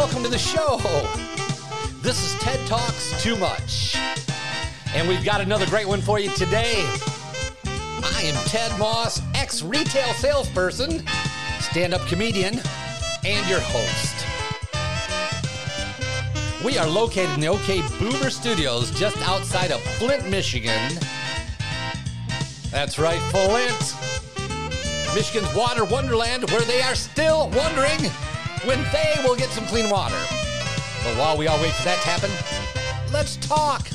welcome to the show. This is TED Talks Too Much, and we've got another great one for you today. I am Ted Moss, ex-retail salesperson, stand-up comedian, and your host. We are located in the OK Boomer Studios just outside of Flint, Michigan. That's right, Flint. Michigan's water wonderland, where they are still wondering when they will get some clean water. But while we all wait for that to happen, let's talk.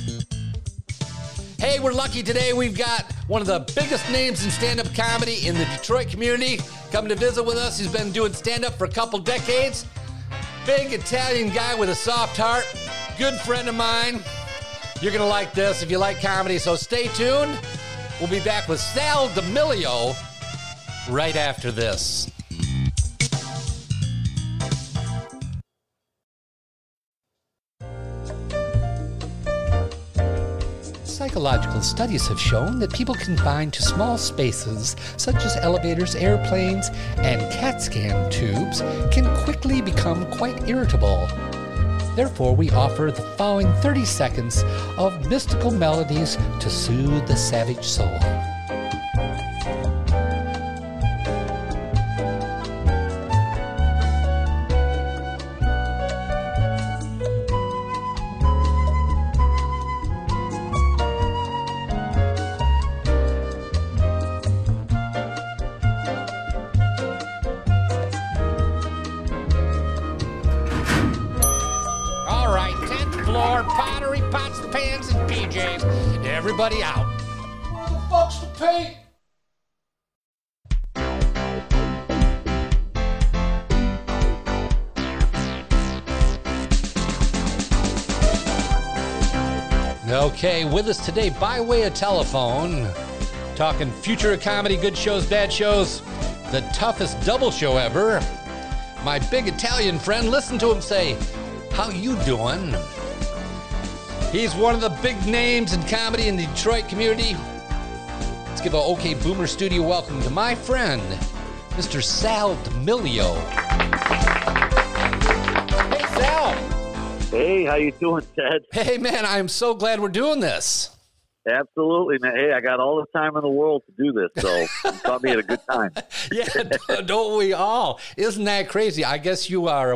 Hey, we're lucky today. We've got one of the biggest names in stand-up comedy in the Detroit community coming to visit with us. He's been doing stand-up for a couple decades. Big Italian guy with a soft heart. Good friend of mine. You're going to like this if you like comedy, so stay tuned. We'll be back with Sal Demilio right after this. Psychological studies have shown that people confined to small spaces, such as elevators, airplanes, and CAT scan tubes, can quickly become quite irritable. Therefore, we offer the following 30 seconds of mystical melodies to soothe the savage soul. Pottery, pots, pans, and PJs. Everybody out. Where the fuck's the paint? Okay, with us today by way of telephone, talking future of comedy, good shows, bad shows, the toughest double show ever. My big Italian friend, listen to him say, "How you doing?" He's one of the big names in comedy in the Detroit community. Let's give an OK Boomer Studio welcome to my friend, Mr. Sal Demilio. Hey, Sal. Hey, how you doing, Ted? Hey, man, I'm so glad we're doing this. Absolutely, man. Hey, I got all the time in the world to do this, so you caught me at a good time. Yeah, don't we all? Isn't that crazy? I guess you are,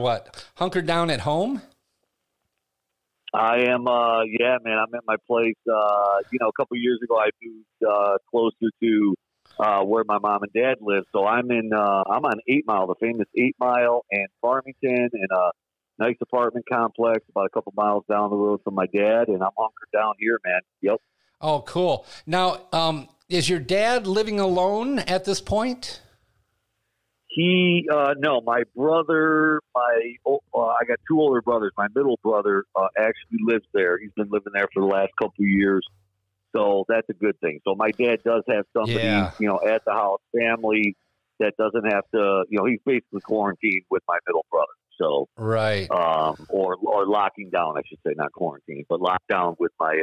hunkered down at home? I am, yeah, man, I'm at my place. A couple years ago, I moved closer to where my mom and dad live. So I'm on 8 Mile, the famous 8 Mile, and Farmington, in a nice apartment complex about a couple miles down the road from my dad, and I'm hunkered down here, man. Yep. Oh, cool. Now, is your dad living alone at this point? No, my brother, I got 2 older brothers. My middle brother actually lives there. He's been living there for the last couple of years. So that's a good thing. So my dad does have somebody, at the house, family that doesn't have to, he's basically quarantined with my middle brother. So, right. Or locking down, I should say, not quarantine, but locked down with my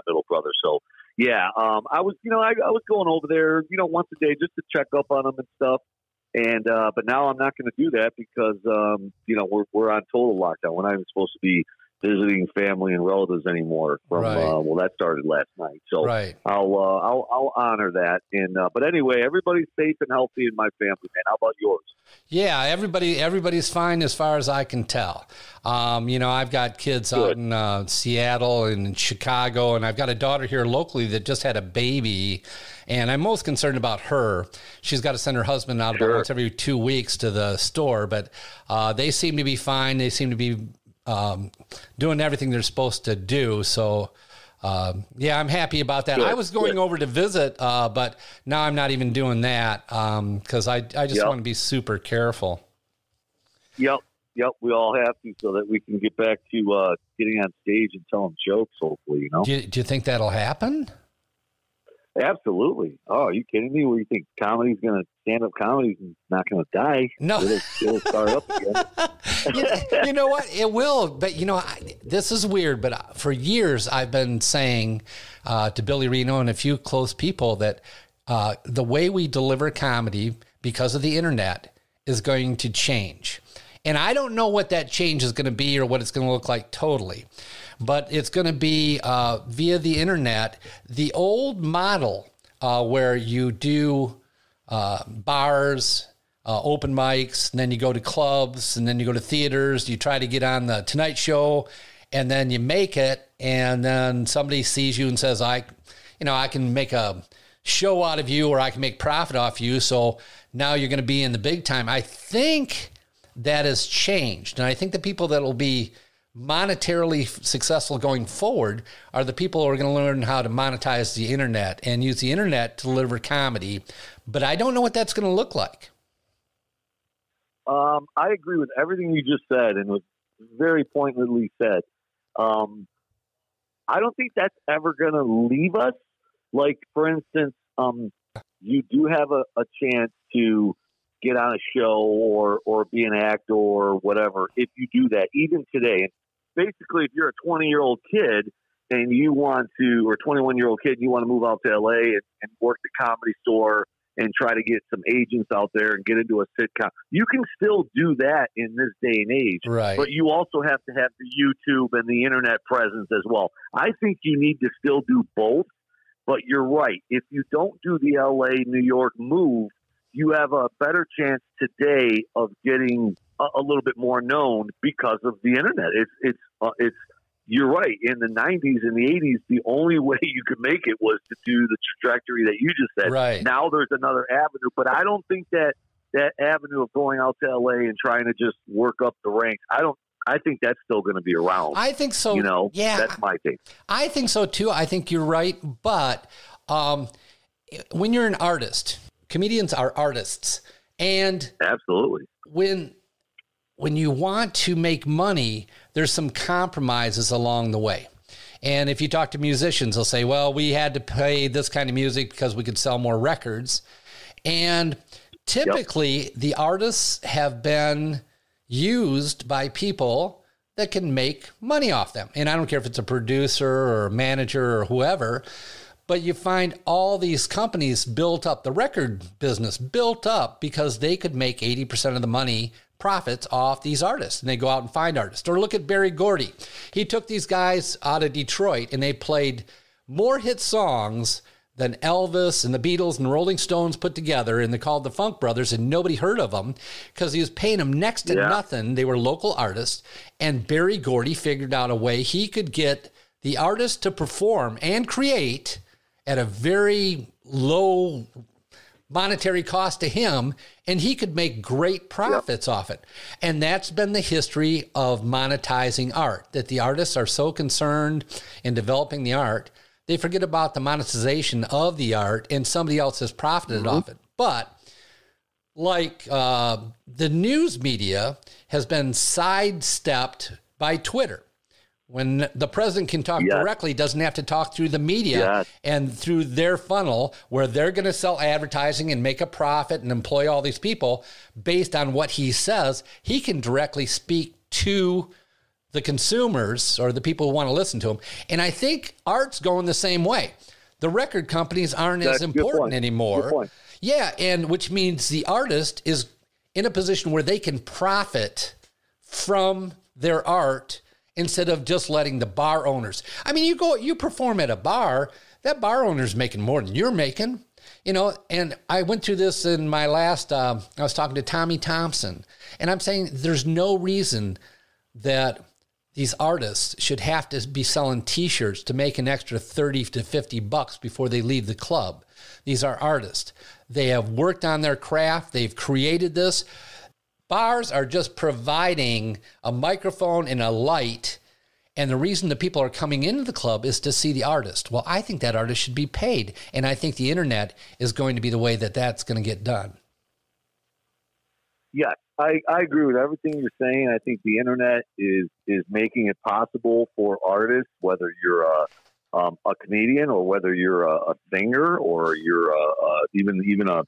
middle brother. So, yeah, I was going over there, once a day just to check up on him and stuff. And but now I'm not going to do that because we're on total lockdown. We're not even supposed to be visiting family and relatives anymore. That started last night, so right. I'll honor that. And but anyway, everybody's safe and healthy in my family, man. How about yours? Yeah, everybody's fine as far as I can tell. I've got kids out in Seattle and in Chicago, and I've got a daughter here locally that just had a baby, and I'm most concerned about her. She's got to send her husband out about once every 2 weeks to the store, but they seem to be fine. They seem to be doing everything they're supposed to do. So, I'm happy about that. Good. I was going over to visit, but now I'm not even doing that because I just want to be super careful. Yep. We all have to so that we can get back to getting on stage and telling jokes, hopefully, Do you think that'll happen? Absolutely. Oh, are you kidding me? What do you think? Stand-up comedy's not going to die? No. It'll start up again. You know what? It will. But, this is weird, but for years I've been saying to Billy Reno and a few close people that the way we deliver comedy because of the internet is going to change. And I don't know what that change is going to be or what it's going to look like totally, but it's going to be via the internet. The old model where you do bars, open mics, and then you go to clubs, and then you go to theaters, you try to get on the Tonight Show, and then you make it, and then somebody sees you and says, I can make a show out of you, or I can make profit off you, so now you're going to be in the big time. I think that has changed, and I think the people that will be monetarily successful going forward are the people who are going to learn how to monetize the internet and use the internet to deliver comedy. But I don't know what that's going to look like. I agree with everything you just said, and was very pointedly said. I don't think that's ever going to leave us. Like, for instance, you do have a chance to get on a show or be an actor or whatever if you do that, even today. Basically, if you're a 20-year-old kid and you want to, or 21-year-old kid, and you want to move out to LA and work the Comedy Store and try to get some agents out there and get into a sitcom, you can still do that in this day and age. Right. But you also have to have the YouTube and the internet presence as well. I think you need to still do both. But you're right. If you don't do the LA, New York move, you have a better chance today of getting a little bit more known because of the internet. It's you're right. In the 90s and the 80s, the only way you could make it was to do the trajectory that you just said. Right. Now there's another avenue, but I don't think that avenue of going out to LA and trying to just work up the ranks, I think that's still going to be around. I think so. Yeah, that's my thing. I think so too. I think you're right. But when you're an artist, comedians are artists, and absolutely when you want to make money, there's some compromises along the way. And if you talk to musicians, they'll say, well, we had to pay this kind of music because we could sell more records. And typically the artists have been used by people that can make money off them. And I don't care if it's a producer or a manager or whoever, but you find all these companies built up, the record business built up because they could make 80% of the money profits off these artists, and they go out and find artists. Or look at Berry Gordy. He took these guys out of Detroit, and they played more hit songs than Elvis and the Beatles and the Rolling Stones put together, and they're called the Funk Brothers, and nobody heard of them because he was paying them next to nothing. They were local artists, and Berry Gordy figured out a way he could get the artist to perform and create at a very low monetary cost to him, and he could make great profits off it. And that's been the history of monetizing art, that the artists are so concerned in developing the art, they forget about the monetization of the art, and somebody else has profited off it. But like the news media has been sidestepped by Twitter. When the president can talk directly, doesn't have to talk through the media and through their funnel where they're going to sell advertising and make a profit and employ all these people based on what he says. He can directly speak to the consumers or the people who want to listen to him. And I think art's going the same way. The record companies aren't as important anymore. Yeah, and which means the artist is in a position where they can profit from their art instead of just letting the bar owners. I mean, you perform at a bar, that bar owner's making more than you're making, and I went through this in my last, I was talking to Tommy Thompson, and I'm saying there's no reason that these artists should have to be selling t-shirts to make an extra 30 to 50 bucks before they leave the club. These are artists. They have worked on their craft. They've created this. Bars are just providing a microphone and a light, and the reason the people are coming into the club is to see the artist. Well, I think that artist should be paid, and I think the internet is going to be the way that that's going to get done. Yes, I agree with everything you're saying. I think the internet is making it possible for artists, whether you're a comedian or whether you're a singer or you're even a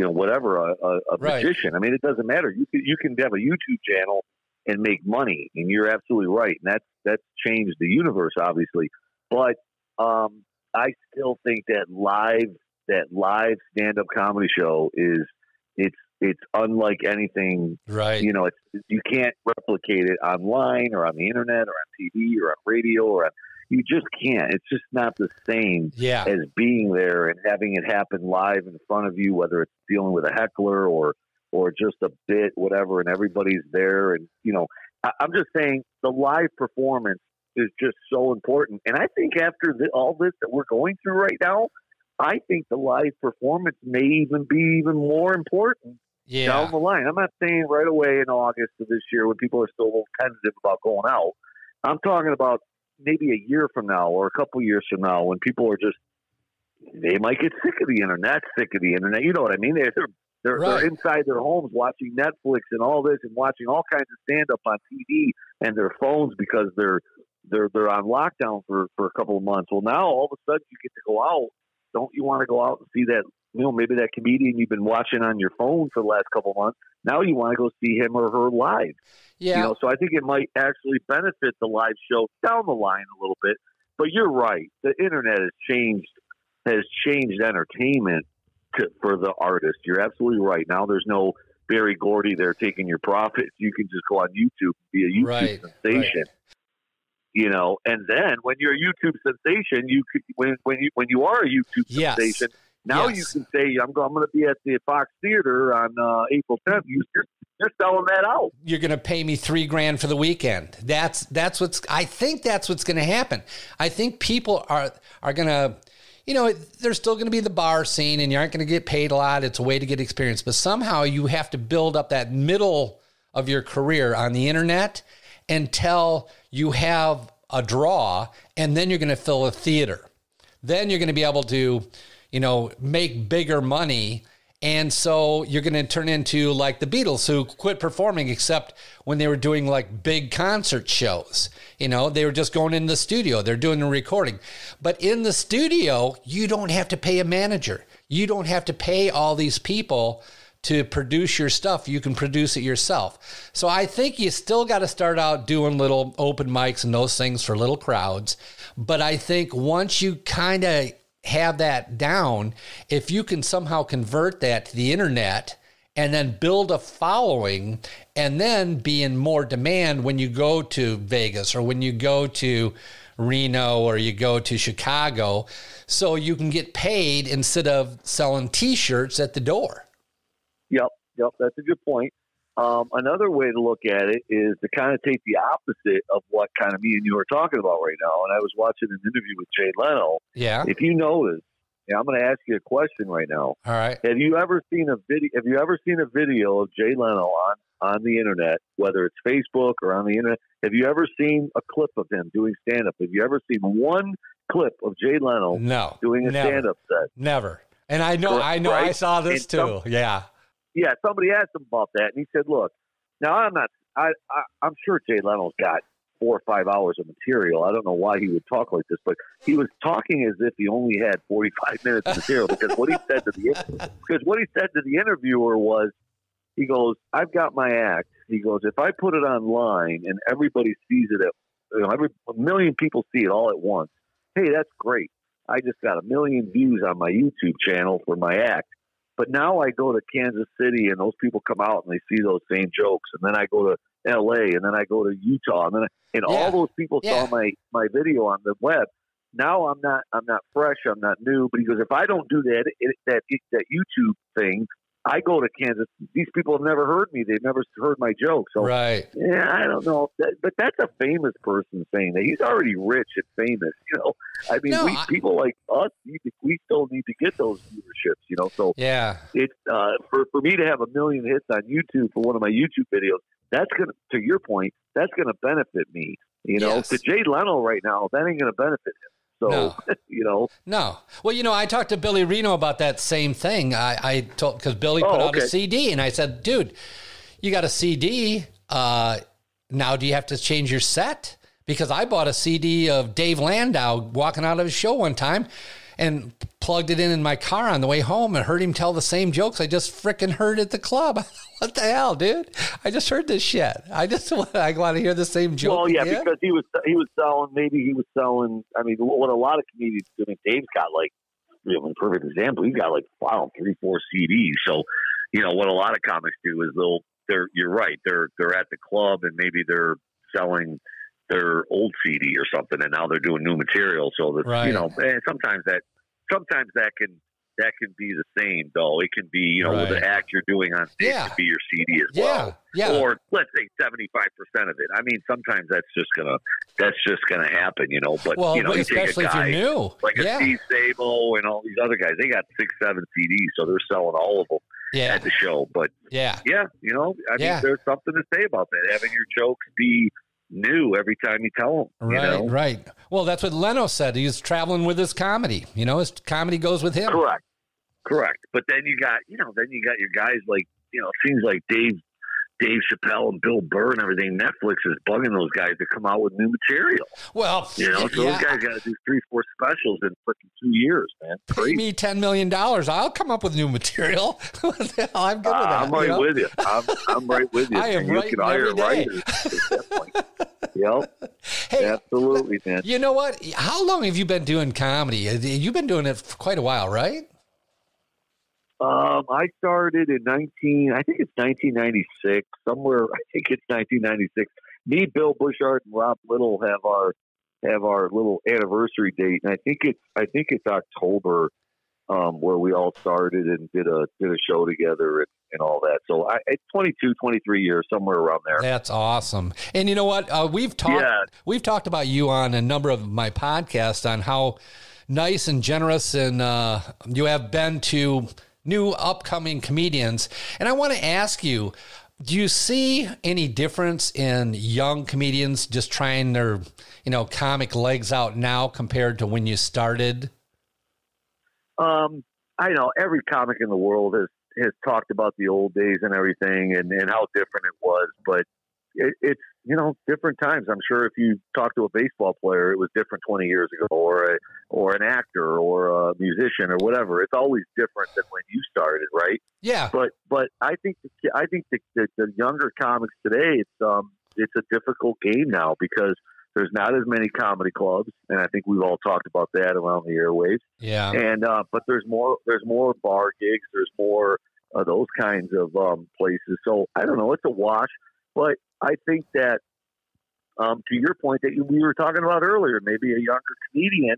whatever, a magician. I mean, it doesn't matter. You can have a YouTube channel and make money, and you're absolutely right. And that's changed the universe, obviously. But I still think that live stand-up comedy show It's unlike anything, right? You know, you can't replicate it online or on the internet or on TV or on radio you just can't. It's just not the same as being there and having it happen live in front of you, whether it's dealing with a heckler or just a bit, whatever, and everybody's there. And, you know, I'm just saying the live performance is just so important. And I think after all this that we're going through right now, I think the live performance may even be even more important down the line. I'm not saying right away in August of this year when people are still a little tentative about going out. I'm talking about maybe a year from now or a couple years from now when people are just, they might get sick of the internet. You know what I mean? They're inside their homes watching Netflix and all this and watching all kinds of stand-up on TV and their phones because they're on lockdown for a couple of months. Well, now all of a sudden you get to go out. Don't you want to go out and see that, you know, maybe that comedian you've been watching on your phone for the last couple of months? Now you want to go see him or her live. Yeah. You know, so I think it might actually benefit the live show down the line a little bit. But you're right. The internet has changed entertainment for the artist. You're absolutely right. Now there's no Barry Gordy there taking your profits. You can just go on YouTube and be a YouTube sensation. Right. You know, and then when you're a YouTube sensation, you could when you are a YouTube sensation, now you can say I'm going to be at the Fox Theater on April 10th. You're selling that out. You're going to pay me $3,000 for the weekend. I think that's what's going to happen. I think people are going to, you know, there's still going to be the bar scene, and you aren't going to get paid a lot. It's a way to get experience, but somehow you have to build up that middle of your career on the internet until you have a draw, and then you're going to fill a theater. Then you're going to be able to, you know, make bigger money. And so you're going to turn into like the Beatles, who quit performing except when they were doing like big concert shows. You know, they were just going in the studio. They're doing the recording. But in the studio, you don't have to pay a manager. You don't have to pay all these people to produce your stuff. You can produce it yourself. So I think you still got to start out doing little open mics and those things for little crowds. But I think once you kind of have that down, if you can somehow convert that to the internet and then build a following and then be in more demand when you go to Vegas or when you go to Reno or you go to Chicago, so you can get paid instead of selling T-shirts at the door. Yep, that's a good point. Another way to look at it is to kind of take the opposite of what kind of me and you are talking about right now. And I was watching an interview with Jay Leno. Yeah. If you notice, I'm going to ask you a question right now. All right. Have you ever seen a video of Jay Leno on the internet, whether it's Facebook or on the internet? Have you ever seen a clip of him doing stand-up? Have you ever seen one clip of Jay Leno doing a stand-up set? Never. And I know, right? I saw this too. Yeah, somebody asked him about that, and he said, "Look, now I'm sure Jay Leno's got 4 or 5 hours of material. I don't know why he would talk like this, but he was talking as if he only had 45 minutes of material because what he said to the interviewer was, he goes, "I've got my act." He goes, "If I put it online and everybody sees it, a million people see it all at once. Hey, that's great. I just got 1 million views on my YouTube channel for my act. But now I go to Kansas City and those people come out and they see those same jokes. And then I go to LA and then I go to Utah and all those people saw my video on the web. Now I'm not fresh. I'm not new. But he goes, if I don't do that YouTube thing, I go to Kansas. These people have never heard me. They've never heard my jokes. So, right. Yeah, I don't know. But that's a famous person saying that. He's already rich and famous, you know. I mean, people like us, we still need to get those viewerships, you know. So yeah, it's for me to have 1 million hits on YouTube for one of my YouTube videos. That's gonna, to your point, that's gonna benefit me. You know, to Jay Leno right now, that ain't gonna benefit him. So, you know. No. Well, you know, I talked to Billy Reno about that same thing. I told, because Billy put out a CD, and I said, dude, you got a CD. Now do you have to change your set? Because I bought a CD of Dave Landau walking out of his show one time and plugged it in my car on the way home and heard him tell the same jokes I just freaking heard at the club. What the hell, dude? I just heard this shit. I want to hear the same joke. Well, yeah, again. because he was selling. I mean, what a lot of comedians do. I mean, Dave's got like, perfect example. He's got like 3, 4 CDs. So, what a lot of comics do is you're right. They're at the club and maybe they're selling their old CD or something, and now they're doing new material. So that, right. And sometimes that can be the same, though. It can be, right. with the act you're doing on stage could be your CD as well. Yeah. Or let's say 75% of it. I mean, sometimes that's just gonna happen, But you take a guy if you're new. like a Steve Sabo and all these other guys. They got 6-7 CDs, so they're selling all of them at the show. But I mean, there's something to say about that. Having your jokes be new every time you tell them. Right. Well, that's what Leno said. He's traveling with his comedy. His comedy goes with him. Correct. But then you got your guys like, it seems like Dave Chappelle and Bill Burr and everything. Netflix is bugging those guys to come out with new material. Well, so those guys got to do 3-4 specials in freaking 2 years, man. Pay me $10 million. I'll come up with new material. I'm good with that. I'm right with you. I'm right with you. I am writing every day. Yep. Hey, absolutely, man. You know what? How long have you been doing comedy? You've been doing it for quite a while, right? I started in 1996, somewhere. I think it's 1996. Me, Bill Bushart, and Rob Little have our little anniversary date, and I think it's October, where we all started and did a show together and all that. So it's 22, 23 years, somewhere around there. That's awesome. And you know what? We've talked about you on a number of my podcasts on how nice and generous and you have been to new upcoming comedians. And I want to ask you, do you see any difference in young comedians just trying their, comic legs out now compared to when you started? I know every comic in the world has talked about the old days and everything and how different it was, but it's different times. I'm sure if you talk to a baseball player, it was different 20 years ago, or an actor or a musician or whatever. It's always different than when you started, right? Yeah. But I think the younger comics today, it's a difficult game now because there's not as many comedy clubs, and I think we've all talked about that around the airwaves. Yeah. And but there's more bar gigs, there's more of those kinds of places. So I don't know, it's a wash. But I think that to your point that we were talking about earlier, maybe a younger comedian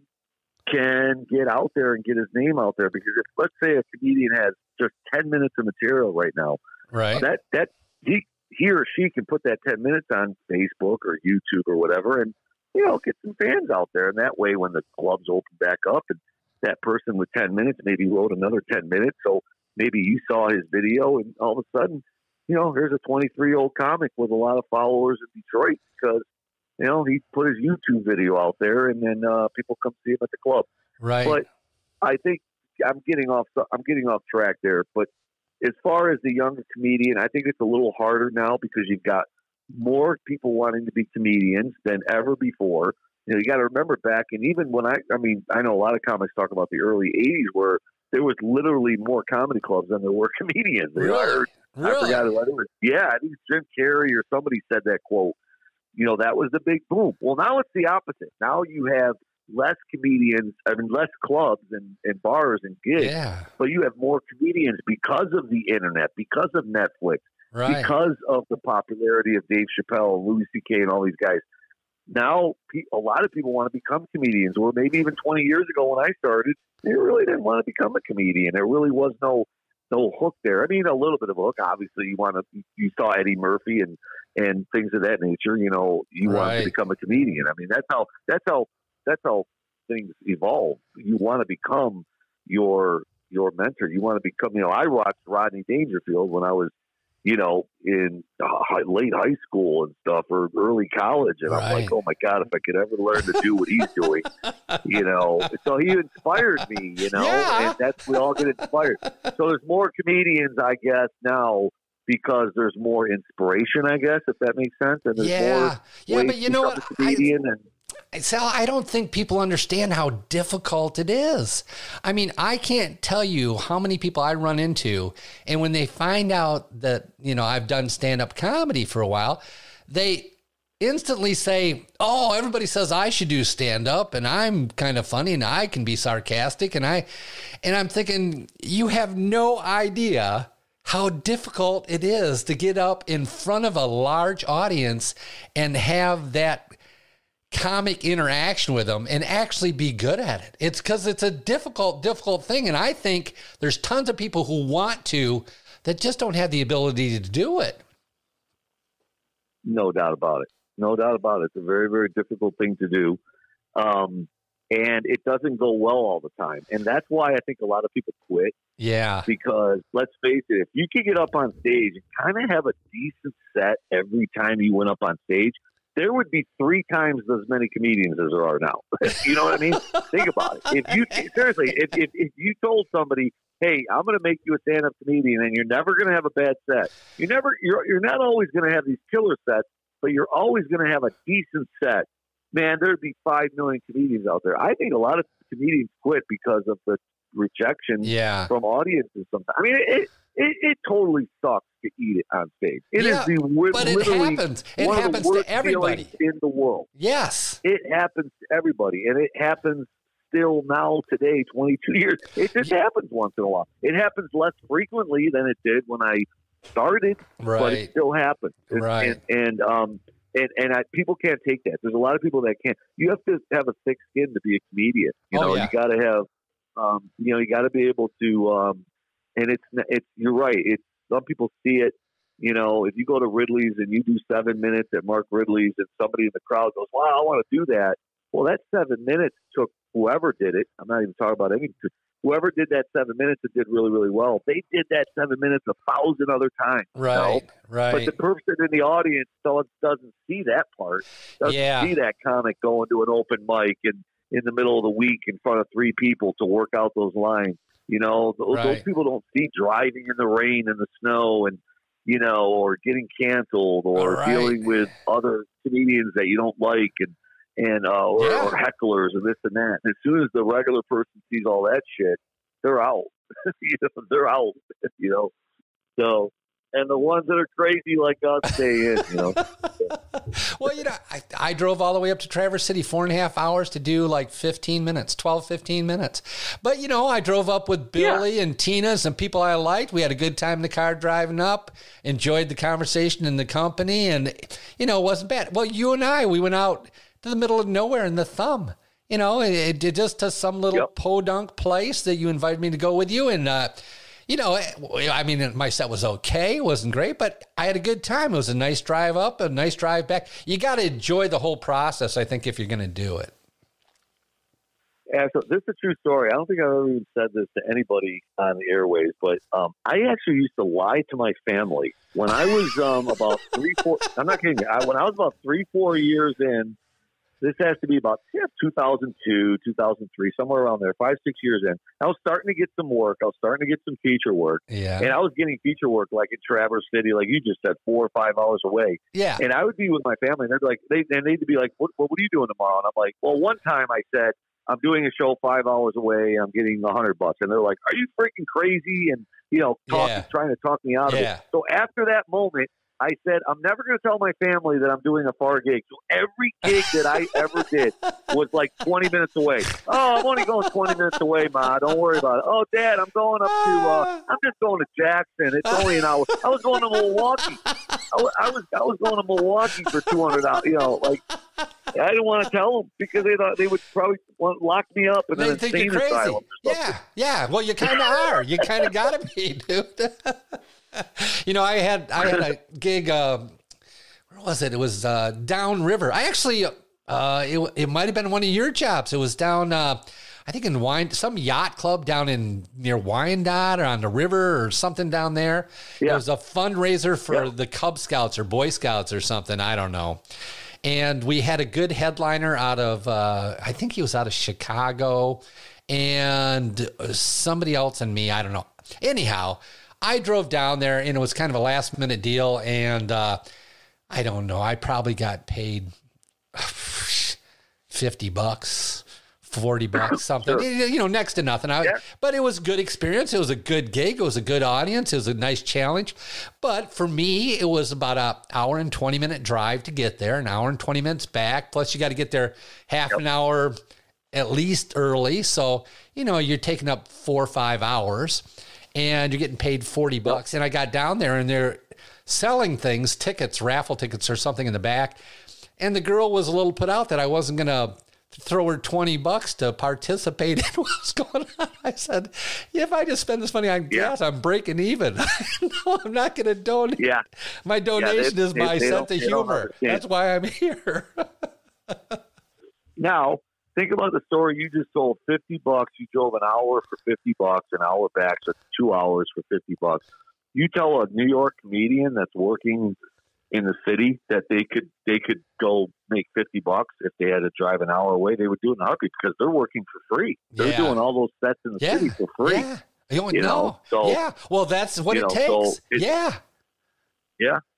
can get out there and get his name out there, because if, let's say, a comedian has just 10 minutes of material right now, right? That he or she can put that 10 minutes on Facebook or YouTube or whatever, and get some fans out there. And that way, when the clubs open back up, and that person with 10 minutes maybe wrote another 10 minutes, so maybe you saw his video, and all of a sudden, here's a 23-year-old comic with a lot of followers in Detroit because he put his YouTube video out there, and then people come see him at the club. Right. But I think I'm getting off track there. But as far as the younger comedian, I think it's a little harder now because you've got more people wanting to be comedians than ever before. You got to remember back, and even when I know a lot of comics talk about the early 80s where there was literally more comedy clubs than there were comedians. Really? I forgot what it was. Yeah, I think Jim Carrey or somebody said that quote. That was the big boom. Well, now it's the opposite. Now you have less comedians, less clubs and bars and gigs, but you have more comedians because of the internet, because of Netflix, because of the popularity of Dave Chappelle and Louis C.K. and all these guys. Now, a lot of people want to become comedians, or maybe even 20 years ago when I started, they really didn't want to become a comedian. There really was no hook there. I mean, a little bit of a hook. Obviously, you saw Eddie Murphy and things of that nature. You wanted to become a comedian. I mean, that's how things evolve. You want to become your mentor. You want to become. I watched Rodney Dangerfield when I was, in late high school and stuff, or early college, and I'm like, oh my God, if I could ever learn to do what he's doing, So he inspired me, and we all get inspired. So there's more comedians, I guess, now because there's more inspiration, I guess, if that makes sense. And there's more but you know what? Sal, I don't think people understand how difficult it is. I mean, I can't tell you how many people I run into, and when they find out that, I've done stand-up comedy for a while, they instantly say, oh, everybody says I should do stand-up, and I'm kind of funny, and I can be sarcastic, and I'm thinking, you have no idea how difficult it is to get up in front of a large audience and have that comic interaction with them and actually be good at it. It's because it's a difficult thing. And I think there's tons of people who want to that just don't have the ability to do it. No doubt about it. No doubt about it. It's a very, very difficult thing to do. And it doesn't go well all the time. And that's why I think a lot of people quit. Yeah. Because let's face it, if you could get up on stage and kind of have a decent set every time you went up on stage, there would be 3 times as many comedians as there are now. You know what I mean? Think about it. If you seriously, if you told somebody, hey, I'm going to make you a stand-up comedian and you're never going to have a bad set. You're not always going to have these killer sets, but you're always going to have a decent set. Man, there'd be 5 million comedians out there. I think a lot of comedians quit because of the rejection from audiences sometimes. I mean, it totally sucks to eat it on stage. It is but it happens. It happens to everybody in the world. Yes. It happens to everybody. And it happens still now today, 22 years. It just happens once in a while. It happens less frequently than it did when I started, but it still happens. And people can't take that. There's a lot of people that can't. You have to have a thick skin to be a comedian. You got to have, you got to be able to. And it's. You're right. It's some people see it. You know, if you go to Ridley's and you do 7 minutes at Mark Ridley's, and somebody in the crowd goes, "Wow, I want to do that." Well, that 7 minutes took whoever did it. I'm not even talking about any. Whoever did that 7 minutes and did really, really well, they did that 7 minutes 1,000 other times. Right, right. But the person in the audience doesn't see that part, doesn't see that comic going to an open mic and in the middle of the week in front of 3 people to work out those lines. You know, those people don't see driving in the rain and the snow and, you know, or getting canceled or dealing with other comedians that you don't like or hecklers and this and that. And as soon as the regular person sees all that shit, they're out. They're out. You know, so and the ones that are crazy like us stay in. You know. Well, you know, I drove all the way up to Traverse City, 4.5 hours to do like 15 minutes. But, you know, I drove up with Billy and Tina, some people I liked. We had a good time in the car driving up, enjoyed the conversation in the company, and, you know, it wasn't bad. Well, you and I, we went out to the middle of nowhere in the Thumb. You know, it just to some little podunk place that you invited me to go with you. And, you know, I mean, my set was okay. It wasn't great, but I had a good time. It was a nice drive up, a nice drive back. You got to enjoy the whole process, I think, if you're going to do it. Yeah, so this is a true story. I don't think I've ever even said this to anybody on the airways, but I actually used to lie to my family. When I was about 3-4, I'm not kidding you. When I was about 3-4 years in, this has to be about 2002, 2003, somewhere around there, 5-6 years in. I was starting to get some work. I was starting to get some feature work. Yeah. And I was getting feature work like in Traverse City, like you just said, 4 or 5 hours away. Yeah. And I would be with my family, and they'd be like, they'd be like, what are you doing tomorrow? And I'm like, well, one time I said, I'm doing a show 5 hours away. I'm getting $100. And they're like, are you freaking crazy? And, you know, trying to talk me out of it. So after that moment, I said, I'm never going to tell my family that I'm doing a far gig. So every gig that I ever did was like 20 minutes away. Oh, I'm only going 20 minutes away, Ma. Don't worry about it. Oh, Dad, I'm going up to, I'm just going to Jackson. It's only an hour. I was going to Milwaukee. I was going to Milwaukee for $200. You know, like, I didn't want to tell them because they thought they would probably lock me up in an insane asylum. Yeah. Well, you kind of are. You kind of got to be, dude. You know, I had a gig. Where was it? It was downriver. I actually, it might have been one of your jobs. It was down, I think in some yacht club down near Wyandotte or on the river or something down there. Yeah. It was a fundraiser for the Cub Scouts or Boy Scouts or something. I don't know. And we had a good headliner out of, I think he was out of Chicago, and somebody else and me. I don't know. Anyhow, I drove down there, and it was kind of a last-minute deal, and I don't know. I probably got paid $50, $40, something. Sure. You know, next to nothing. But it was a good experience. It was a good gig. It was a good audience. It was a nice challenge. But for me, it was about an hour and 20-minute drive to get there, an hour and 20 minutes back. Plus, you got to get there half an hour at least early. So, you know, you're taking up 4 or 5 hours. and you're getting paid $40. And I got down there and they're selling things, tickets, raffle tickets or something in the back. And the girl was a little put out that I wasn't going to throw her $20 to participate in what's going on. I said, if I just spend this money on gas, I'm breaking even. No, I'm not going to donate. Yeah. My donation is my sense of humor. That's why I'm here. Now, think about the story. You just sold $50. You drove an hour for $50, an hour back, so 2 hours for $50. You tell a New York comedian that's working in the city that they could go make $50 if they had to drive an hour away, they would do it in a heartbeat because they're working for free. They're doing all those sets in the city for free. Yeah. You know? So, well, that's what it takes. So yeah.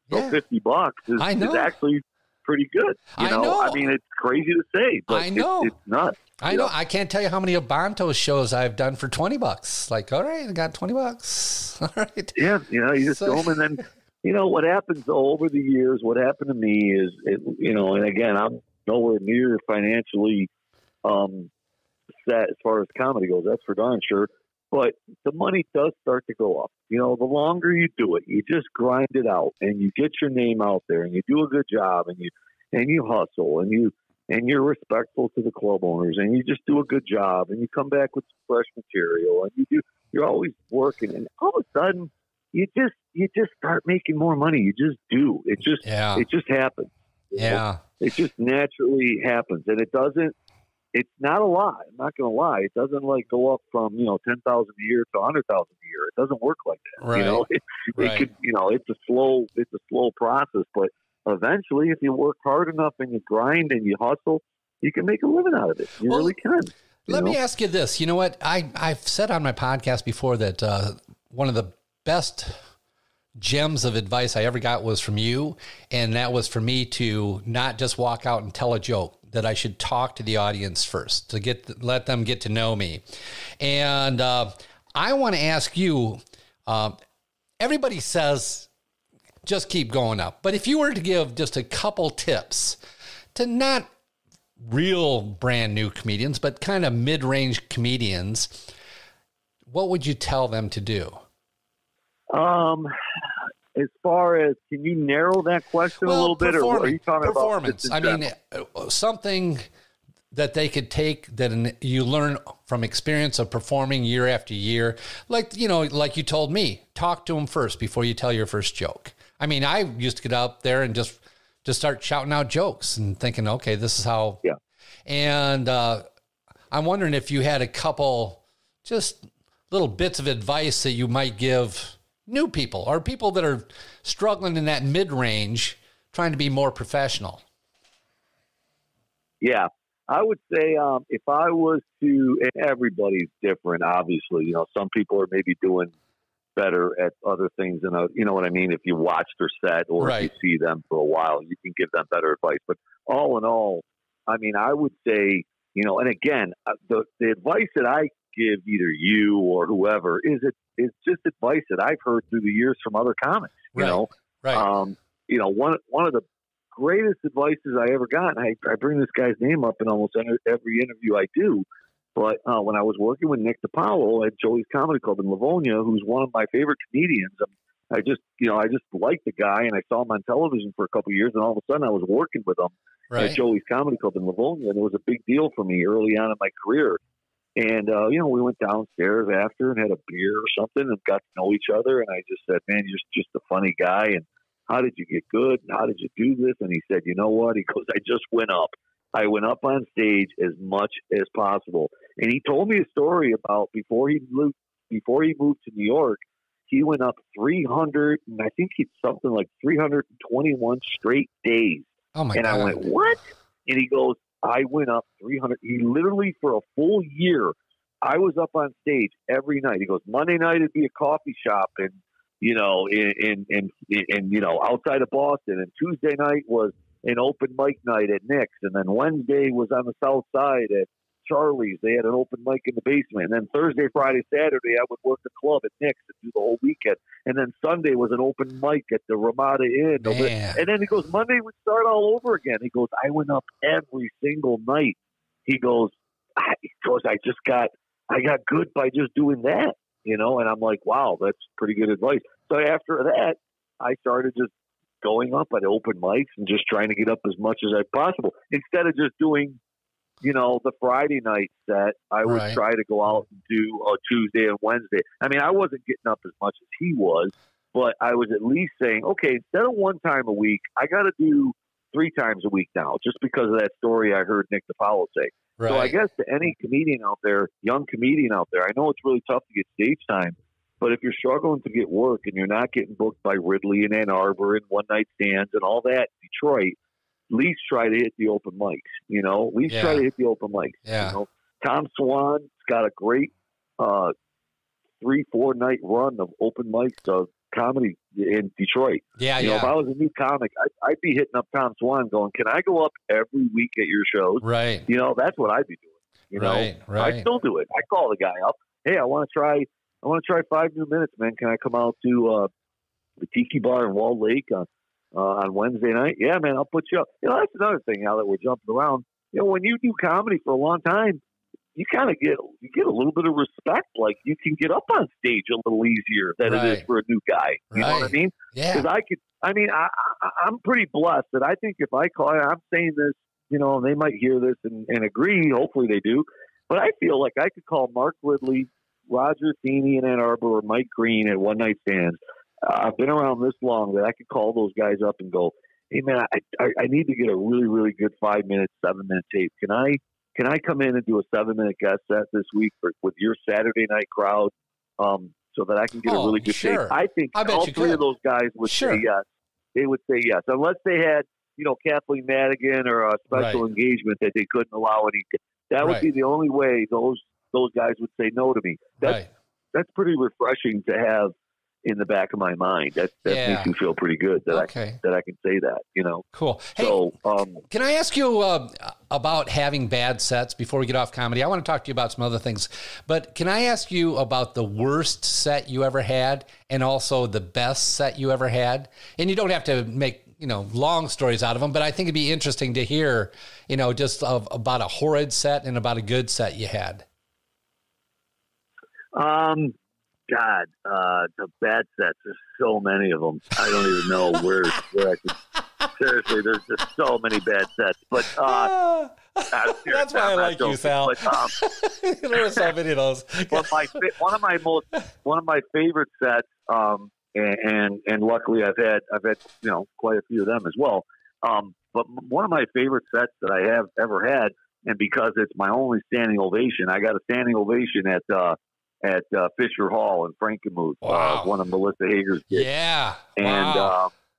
So $50 is actually pretty good. You know? I mean, it's crazy to say, but I know. It's nuts. I know. I can't tell you how many of Bonto's shows I've done for $20. Like, all right, I got $20. All right. Yeah. You just do them, and then, what happens over the years, what happened to me is, and again, I'm nowhere near financially set as far as comedy goes. That's for darn sure. But the money does start to go up. The longer you do it, you just grind it out and you get your name out there and you do a good job and you hustle and you're respectful to the club owners and you just do a good job and you come back with some fresh material and you're always working, and all of a sudden you just start making more money. You just do. It just happens. It just naturally happens, and it's not a lie. I'm not going to lie. It doesn't go up from, 10,000 a year to 100,000 a year. It doesn't work like that. Right. It could, it's a slow process, but eventually if you work hard enough and you grind and you hustle, you can make a living out of it. You really can. Let me ask you this. You know what? I've said on my podcast before that one of the best gems of advice I ever got was from you. And that was for me to not just walk out and tell a joke, that I should talk to the audience first to let them get to know me. And I want to ask you, everybody says, just keep going up. But if you were to give just a couple tips to not real brand new comedians, but kind of mid-range comedians, what would you tell them to do? As far as, can you narrow that question a little bit, or are you talking performance? about I mean, something that they could take that you learn from experience of performing year after year. Like you told me, talk to them first before you tell your first joke. I mean, I used to get out there and just start shouting out jokes and thinking, okay, this is how. Yeah. And I'm wondering if you had a couple just little bits of advice that you might give new people or people that are struggling in that mid-range, trying to be more professional. Yeah, I would say if I was to, and everybody's different, obviously, some people are maybe doing better at other things than, you know what I mean? If you watch their set or if you see them for a while, you can give them better advice. But all in all, I mean, I would say, and again, the advice that I give either you or whoever is just advice that I've heard through the years from other comics. One of the greatest advices I ever got, and I bring this guy's name up in almost every interview I do, but when I was working with Nick DiPaolo at Joey's Comedy Club in Livonia, who's one of my favorite comedians, I just liked the guy, and I saw him on television for a couple of years, and all of a sudden I was working with him at Joey's Comedy Club in Livonia, and it was a big deal for me early on in my career. And, we went downstairs after and had a beer or something and got to know each other. And I just said, man, you're just a funny guy. And how did you get good? And how did you do this? And he said, you know what? He goes, I just went up. I went up on stage as much as possible. And he told me a story about before he moved to New York, he went up 300, and I think it's something like 321 straight days. Oh my God. I went, what? And he goes, I went up 300. He literally, for a full year, I was up on stage every night. He goes, Monday night it'd be a coffee shop and, outside of Boston. And Tuesday night was an open mic night at Nick's. And then Wednesday was on the South Side at Charlie's. They had an open mic in the basement. And then Thursday, Friday, Saturday, I would work the club at Nick's and do the whole weekend. And then Sunday was an open mic at the Ramada Inn. Man. And then he goes, Monday would start all over again. He goes, I went up every single night. I got good by just doing that. you know, and I'm like, wow, that's pretty good advice. So after that, I started just going up at open mics and just trying to get up as much as I possible. Instead of just doing, you know, the Friday night set, I would try to go out and do a Tuesday and Wednesday. I mean, I wasn't getting up as much as he was, but I was at least saying, okay, instead of one time a week, I got to do 3 times a week now, just because of that story I heard Nick DiPaolo say. Right. So I guess to any comedian out there, young comedian out there, I know it's really tough to get stage time, but if you're struggling to get work and you're not getting booked by Ridley and Ann Arbor and one night stands and all that in Detroit, at least try to hit the open mics, you know, at least try to hit the open mics. Yeah. You know, Tom Swan's got a great 3-4 night run of open mics of comedy in Detroit. Yeah, you know, if I was a new comic, I'd be hitting up Tom Swan going, can I go up every week at your shows? Right. You know, that's what I'd be doing. You know, I still do it. I call the guy up. Hey, I want to try 5 new minutes, man. Can I come out to the Tiki Bar in Walled Lake on Wednesday night? Yeah, man, I'll put you up. You know, that's another thing now that we're jumping around. You know, when you do comedy for a long time, you kind of get a little bit of respect. Like, you can get up on stage a little easier than it is for a new guy. You know what I mean? Yeah. Because I'm pretty blessed that I think if I call, I'm saying this, you know, they might hear this and agree. Hopefully they do. But I feel like I could call Mark Ridley, Roger Feeney in Ann Arbor, or Mike Green at one night stands. I've been around this long that I could call those guys up and go, hey man, I need to get a really, really good 5-minute, 7-minute tape. Can I come in and do a 7-minute guest set this week with your Saturday night crowd, so that I can get a really good tape? I think all 3 of those guys would say yes. They would say yes, unless they had, you know, Kathleen Madigan or a special engagement that they couldn't allow any. That would be the only way those guys would say no to me. That's pretty refreshing to have in the back of my mind. That makes me feel pretty good that I can say that, you know. Cool. Hey, so, can I ask you about having bad sets before we get off comedy? I want to talk to you about some other things, but can I ask you about the worst set you ever had and also the best set you ever had? And you don't have to make, you know, long stories out of them, but I think it'd be interesting to hear, you know, just about a horrid set and about a good set you had. God, the bad sets. There's so many of them. I don't even know where I could. Seriously, there's just so many bad sets. But that's why I like you, Sal. But, there's so many of those. But one of my favorite sets, and luckily I've had you know quite a few of them as well. But one of my favorite sets that I have ever had, and because it's my only standing ovation, I got a standing ovation at Fisher Hall in Frankenmuth, one of Melissa Hager's gigs. Yeah. And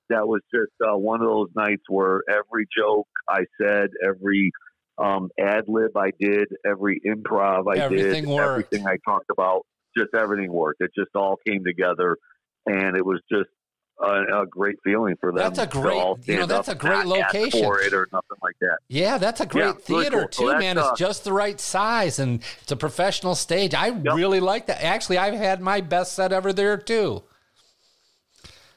that was just one of those nights where every joke I said, every ad-lib I did, every improv I did, worked. Everything I talked about, just everything worked. It just all came together, and it was just a great feeling for them. That's a great, that's a great location for it or nothing like that. Yeah, that's a great theater really cool. too, man. It's just the right size and it's a professional stage. I really like that. Actually, I've had my best set ever there too.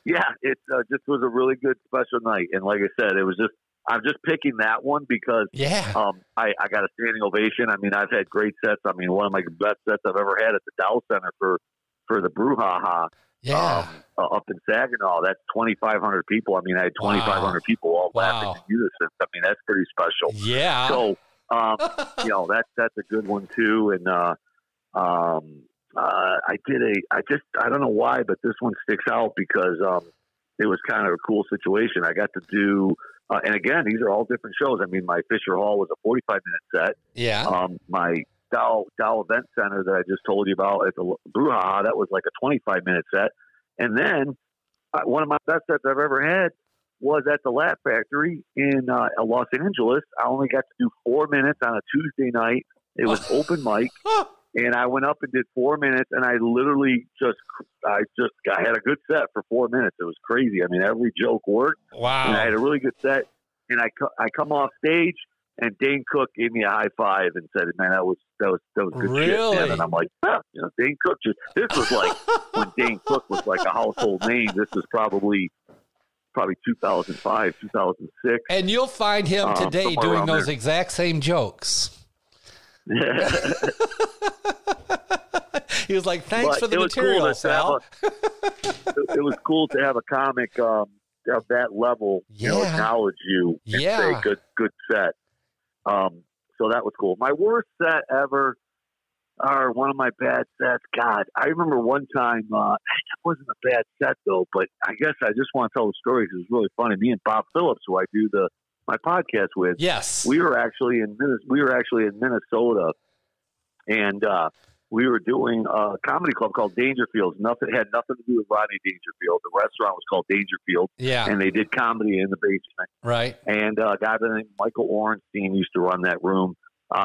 Yeah, it just was a really good special night, and like I said, it was just I'm just picking that one because I got a standing ovation. I mean, I've had great sets. I mean, one of my best sets I've ever had at the Dow Center for the Brouhaha. Up in Saginaw, that's 2,500 people. I mean, I had 2,500 people all laughing in unison. I mean, that's pretty special. Yeah. So, you know, that's a good one too. And I don't know why, but this one sticks out because it was kind of a cool situation. I got to do, and again, these are all different shows. I mean, my Fisher Hall was a 45-minute set. Yeah. My Dow Event Center that I just told you about at the Brouhaha, that was like a 25-minute set. And then one of my best sets I've ever had was at the Laugh Factory in Los Angeles. I only got to do 4 minutes on a Tuesday night. It was open mic. And I went up and did 4 minutes, and I literally I had a good set for 4 minutes. It was crazy. I mean, every joke worked. Wow. And I had a really good set. And I come off stage, and Dane Cook gave me a high five and said, "Man, that was good shit, man." And I'm like, you know, Dane Cook this was like when Dane Cook was like a household name. This was probably 2005, 2006. And you'll find him today doing those exact same jokes. He was like, thanks But for the it was cool material, to Sal. it was cool to have a comic of that level, Yeah. acknowledge you and say good set. So that was cool. My worst set ever, or one of my bad sets. God, I remember one time. That wasn't a bad set though, but I guess I just want to tell the story because it was really funny. Me and Bob Phillips, who I do my podcast with, Yes, we were actually in Minnesota, and we were doing a comedy club called Dangerfield. Had nothing to do with Rodney Dangerfield. The restaurant was called Dangerfield. Yeah. And they did comedy in the basement. Right. And a guy by the name of Michael Orenstein used to run that room.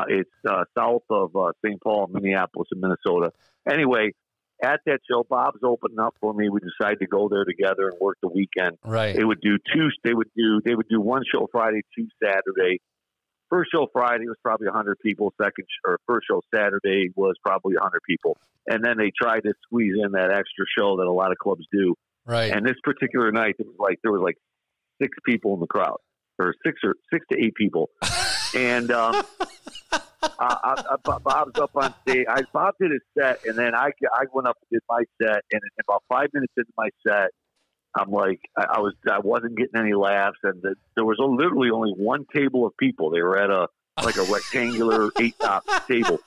It's south of St. Paul, Minneapolis, in Minnesota. Anyway, at that show, Bob's opening up for me. We decided to go there together and work the weekend. Right. They would do They would do one show Friday, two Saturday. First show Friday was probably 100 people. First show Saturday was probably 100 people. And then they tried to squeeze in that extra show that a lot of clubs do. Right. And this particular night, there was like 6 people in the crowd, or 6 to 8 people. And Bob's up on stage. Bob did his set, and then I went up and did my set. And about 5 minutes into my set, I'm like, I wasn't getting any laughs, and there was literally only one table of people. They were at a rectangular 8-top table.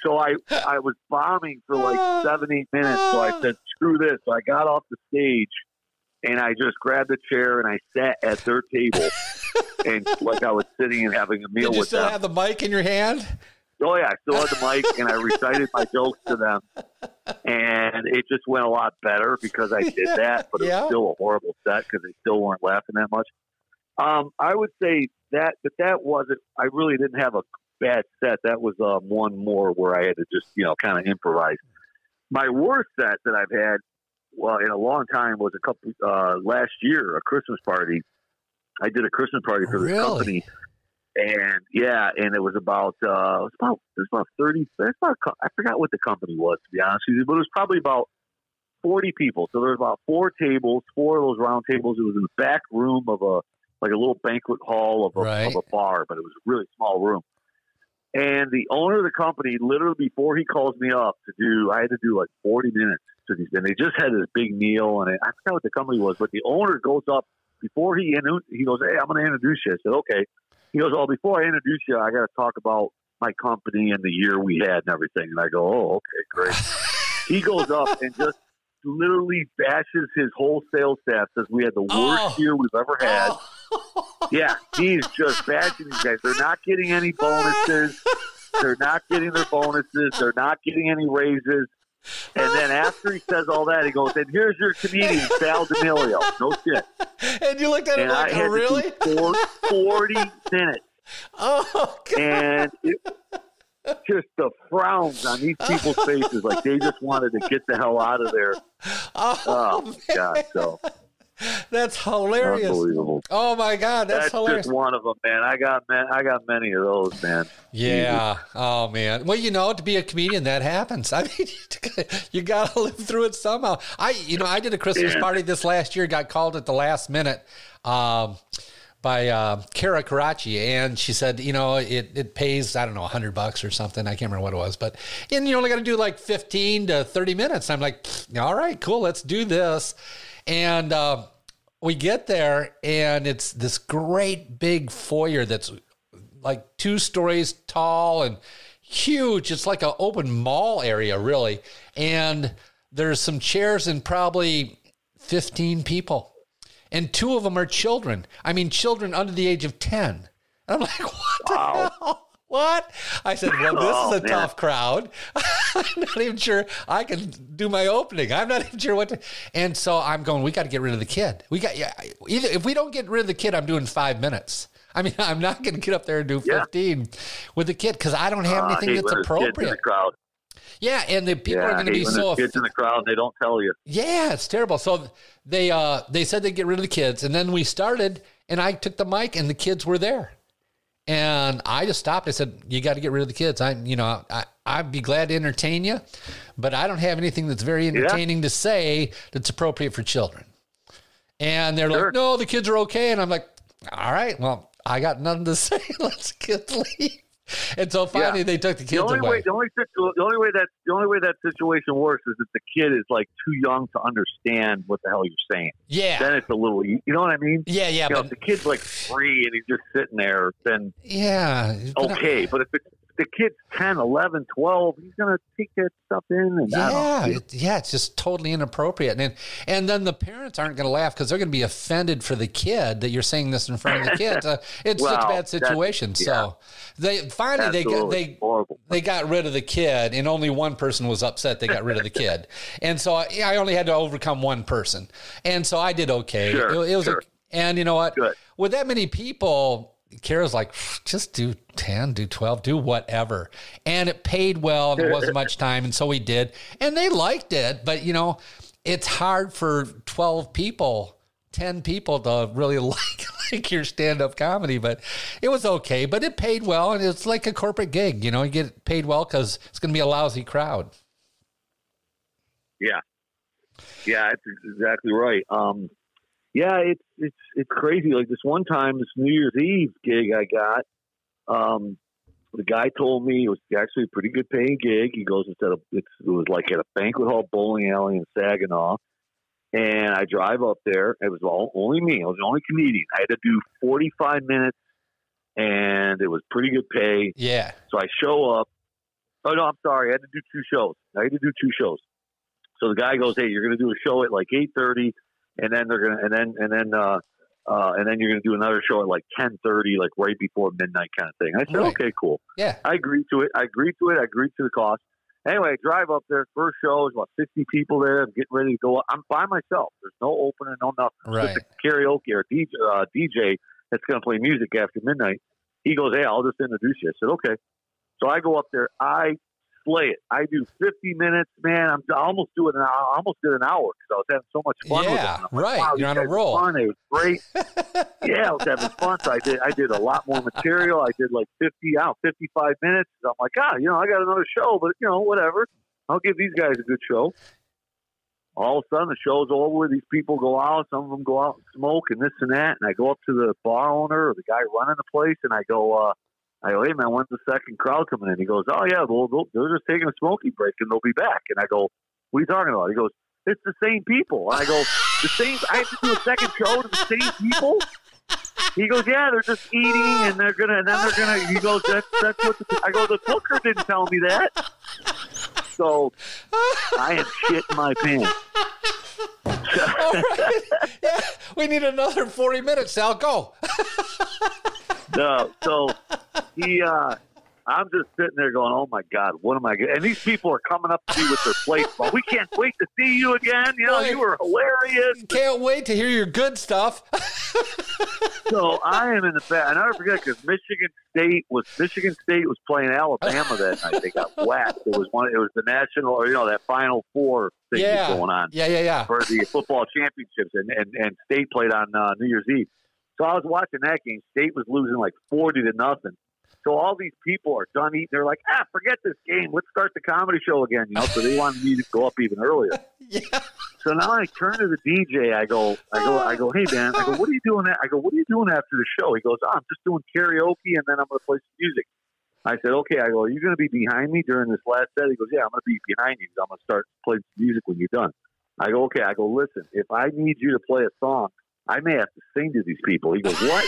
So I was bombing for like 7-8 minutes. So I said, screw this. So I got off the stage, and I just grabbed a chair and I sat at their table, and like I was sitting and having a meal with them. Did you still have the mic in your hand? Oh yeah, I still had the mic, and I recited my jokes to them, and it just went a lot better because I did that. But it was still a horrible set because they still weren't laughing that much. I would say that, but that wasn't. I really didn't have a bad set. That was one more where I had to just kind of improvise. My worst set that I've had, in a long time, was last year, a Christmas party. I did a Christmas party for this company. And it was about 30. I forgot what the company was, to be honest with you, but it was probably about 40 people. So there was about 4 tables, 4 of those round tables. It was in the back room of a little banquet hall of a bar, but it was a really small room. And the owner of the company, literally before he calls me up I had to do like 40 minutes to these, and they just had this big meal, and I forgot what the company was, but the owner goes up before he goes, "Hey, I'm going to introduce you." I said, "Okay." He goes, "Oh, before I introduce you, I got to talk about my company and the year we had and everything." And I go, "Oh, okay, great." He goes up and just literally bashes his whole sales staff, says we had the worst year we've ever had. Yeah, he's just bashing these guys. They're not getting any bonuses. They're not getting their bonuses. They're not getting any raises. And then after he says all that, he goes, "And here's your comedian, Sal Demilio." No shit. And you looked at him like, "Oh, really?" 40 minutes. Oh, God. And just the frowns on these people's faces, like they just wanted to get the hell out of there. Oh God! So that's hilarious. Unbelievable. Oh my God, that's hilarious. Just one of them, man. I got many of those, man. Yeah. Easy. Oh man. Well, to be a comedian, that happens. I mean, you got to live through it somehow. I did a Christmas party this last year. Got called at the last minute by Kara Karachi, and she said, it pays, I don't know, $100 or something. I can't remember what it was, but you only got to do like 15 to 30 minutes. I'm like, all right, cool, let's do this. And we get there, and it's this great big foyer that's like 2 stories tall and huge. It's like an open mall area, really. And there's some chairs and probably 15 people. And 2 of them are children. I mean, children under the age of 10. And I'm like, what the hell? What? I said, well, this is a tough crowd. I'm not even sure I can do my opening. I'm not even sure what to. And so I'm going, we got to get rid of the kid. Either if we don't get rid of the kid, I'm doing 5 minutes. I mean, I'm not going to get up there and do 15 with the kid because I don't have anything that's appropriate. Yeah, and the people are going to be so. Kids in the crowd, they don't tell you. Yeah, it's terrible. So they said they'd get rid of the kids, and then we started, and I took the mic, and the kids were there. And I just stopped. I said, "You got to get rid of the kids. I'd be glad to entertain you, but I don't have anything that's very entertaining to say that's appropriate for children." And they're like, "No, the kids are okay." And I'm like, "All right, well, I got nothing to say. Let's get leave." And so finally they took the kids away. The only way that situation works is if the kid is like too young to understand what the hell you're saying. Yeah. Then it's a little, you know what I mean? Yeah, yeah. If the kid's like 3 and he's just sitting there, then okay. But if the kid's 10, 11, 12, he's going to take that stuff in. And it's just totally inappropriate. And then the parents aren't going to laugh because they're going to be offended for the kid that you're saying this in front of the kids. It's such a bad situation. So they finally they got rid of the kid, and only one person was upset they got rid of the kid. And so I only had to overcome one person. And so I did okay. And you know what? Good. With that many people, Kara's like, just do 10, do 12, do whatever. And it paid well, and there wasn't much time, and so we did. And they liked it, but, you know, it's hard for 12 people, 10 people to really like your stand-up comedy, but it was okay. But it paid well, and it's like a corporate gig. You know, you get paid well because it's going to be a lousy crowd. Yeah. Yeah, that's exactly right. Yeah, it's crazy. Like this one time, this New Year's Eve gig I got, the guy told me it was actually a pretty good paying gig. He goes, it was like at a banquet hall bowling alley in Saginaw. And I drive up there. It was only me. I was the only comedian. I had to do 45 minutes, and it was pretty good pay. Yeah. So I show up. Oh, no, I'm sorry. I had to do 2 shows. So the guy goes, hey, you're going to do a show at like 8:30. And then they're gonna, and then you're gonna do another show at like 10:30, like right before midnight, kind of thing. I said, okay, cool. Yeah, I agreed to it. I agreed to the cost. Anyway, I drive up there. First show is about 50 people there. I'm getting ready to go. I'm by myself. There's no opener, no nothing. Right. Just a karaoke or DJ that's gonna play music after midnight. He goes, hey, I'll just introduce you. I said, okay. So I go up there. I slay it. I do 50 minutes, man. I almost did an hour because I was having so much fun with it. Right. Wow, you're on a roll. Fun. It was great. Yeah, I was having fun. So I did a lot more material. I did like 55 minutes. I'm like, I got another show, but whatever. I'll give these guys a good show. All of a sudden, the show's over. These people go out. Some of them go out and smoke and this and that. And I go up to the bar owner or the guy running the place, and I go, hey, man, when's the second crowd coming in? He goes, oh, yeah, they're just taking a smoking break, and they'll be back. And I go, what are you talking about? He goes, it's the same people. And I go, I have to do a second show to the same people? He goes, yeah, they're just eating, and then they're gonna, he goes, that's what I go, the booker didn't tell me that. So I am shitting my pants. All right. Yeah, we need another 40 minutes, Sal. Go. No, so I'm just sitting there going, oh my God, what am I going to, and these people are coming up to me with their plates. Well, we can't wait to see you again. You were hilarious. Can't wait to hear your good stuff. So I am in the back. I never forget because Michigan State was playing Alabama that night. They got whacked. It was the national, that Final Four thing was going on. Yeah. For the football championships, and State played on New Year's Eve. So I was watching that game. State was losing like 40-0. So all these people are done eating. They're like, forget this game. Let's start the comedy show again. So they wanted me to go up even earlier. Yeah. So now I turn to the DJ. I go, hey man. I go, what are you doing? I go, what are you doing after the show? He goes, I'm just doing karaoke, and then I'm going to play some music. I said, okay. I go, are you going to be behind me during this last set? He goes, yeah, I'm going to be behind you. I'm going to start playing some music when you're done. I go, okay. I go, listen, if I need you to play a song, I may have to sing to these people. He goes, what?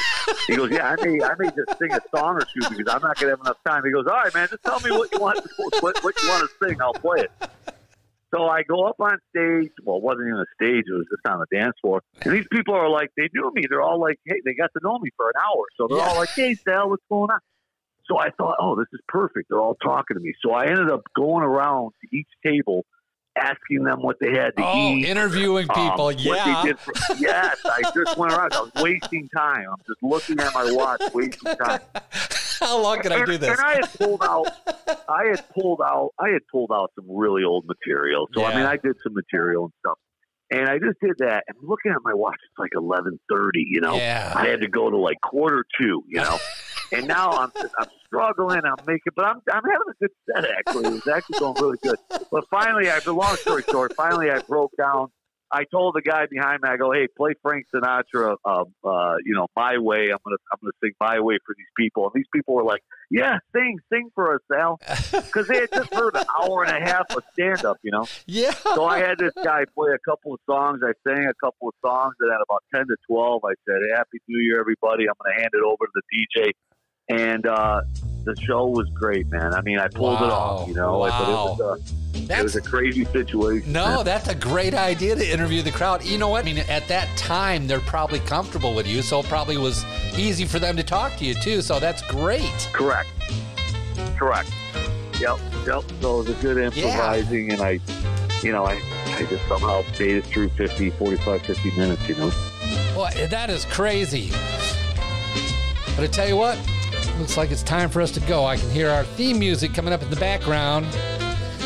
He goes, yeah, I may just sing a song or two because I'm not going to have enough time. He goes, all right, man, just tell me what you want to sing. I'll play it. So I go up on stage. Well, it wasn't even a stage. It was just on the dance floor. And these people are like, they knew me. They're all like, hey, they got to know me for an hour. So they're all like, hey, Sal, what's going on? So I thought, oh, this is perfect. They're all talking to me. So I ended up going around to each table asking them what they had to eat. Interviewing people, yes, I just went around. I was wasting time. I'm just looking at my watch, wasting time. How long can I do this? And I had pulled out some really old material. So I mean, I did some material and stuff. And I just did that. And looking at my watch, it's like 11:30. Yeah. I had to go to like 1:45. And now I'm struggling. But I'm having a good set actually. It was actually going really good. But finally, long story short, I broke down. I told the guy behind me, I go, hey, play Frank Sinatra, My Way. I'm gonna sing My Way for these people. And these people were like, yeah, sing for us, Sal, because they had just heard an hour and a half of stand up, Yeah. So I had this guy play a couple of songs. I sang a couple of songs, and at about 10 to 12, I said, Happy New Year, everybody. I'm gonna hand it over to the DJ, and the show was great, man. I mean, I pulled it off, Wow. But it was a crazy situation. No, man. That's a great idea to interview the crowd. You know what? I mean, at that time, they're probably comfortable with you, so it probably was easy for them to talk to you, too. So that's great. Correct. Yep. So it was a good improvising, and I just somehow made it through 45, 50 minutes, Well, that is crazy. But I tell you what, looks like it's time for us to go. I can hear our theme music coming up in the background.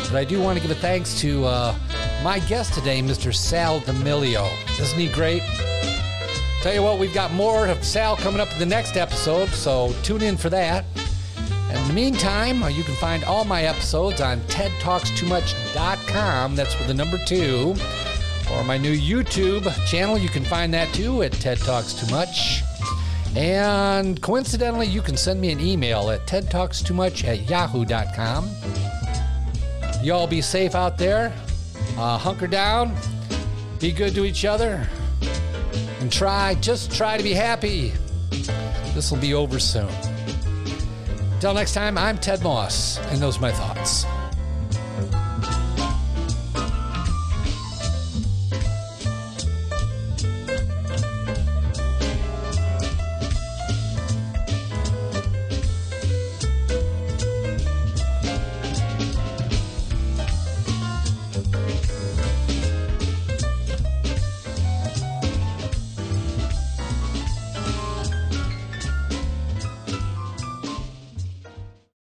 But I do want to give a thanks to my guest today, Mr. Sal Demilio. Isn't he great? Tell you what, we've got more of Sal coming up in the next episode, so tune in for that. And in the meantime, you can find all my episodes on tedtalkstoomuch.com. That's with the number 2. Or my new YouTube channel, you can find that too at Ted Talks Too Much. And coincidentally, you can send me an email at tedtalkstoomuch@yahoo.com. You all be safe out there. Hunker down. Be good to each other. And just try to be happy. This will be over soon. Until next time, I'm Ted Moss, and those are my thoughts.